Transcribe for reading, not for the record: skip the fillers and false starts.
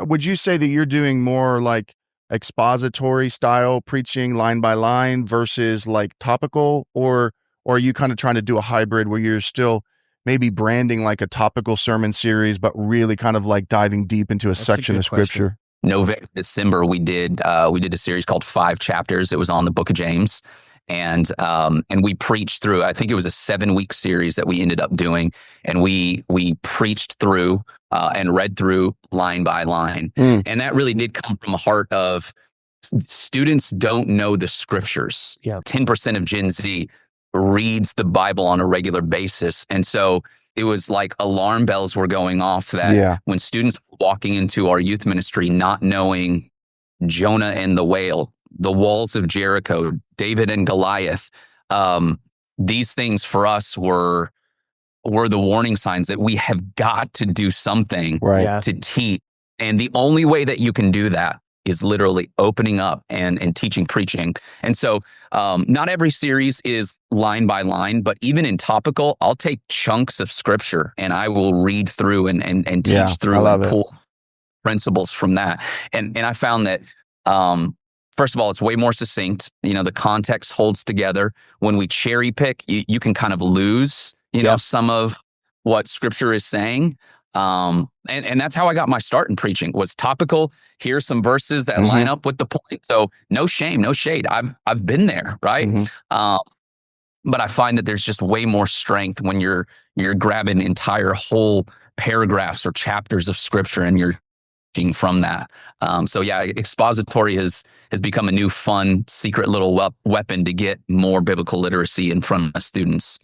would you say that you're doing more like expository style preaching line by line versus like topical, or are you kind of trying to do a hybrid where you're still maybe branding like a topical sermon series, but really kind of like diving deep into a section of scripture? November, December, we did a series called 5 Chapters. It was on the book of James. And we preached through, I think it was a 7-week series that we ended up doing. And we preached through and read through line by line. And that really did come from a heart of students don't know the scriptures. 10% of Gen Z reads the Bible on a regular basis. And so it was like alarm bells were going off that when students were walking into our youth ministry, not knowing Jonah and the whale, the walls of Jericho, David and Goliath, these things for us were the warning signs that we have got to do something to teach. And the only way that you can do that is literally opening up and teaching, preaching. And so not every series is line by line, but even in topical, I'll take chunks of scripture and I will read through and teach through and pull principles from that. And I found that, first of all, it's way more succinct. The context holds together. When we cherry pick, you can kind of lose, some of what scripture is saying. And that's how I got my start in preaching, was topical. Here's some verses that line up with the point. So no shame, no shade. I've been there, right? But I find that there's just way more strength when you're grabbing entire whole paragraphs or chapters of scripture and you're teaching from that. So expository has become a new fun secret little weapon to get more biblical literacy in front of students.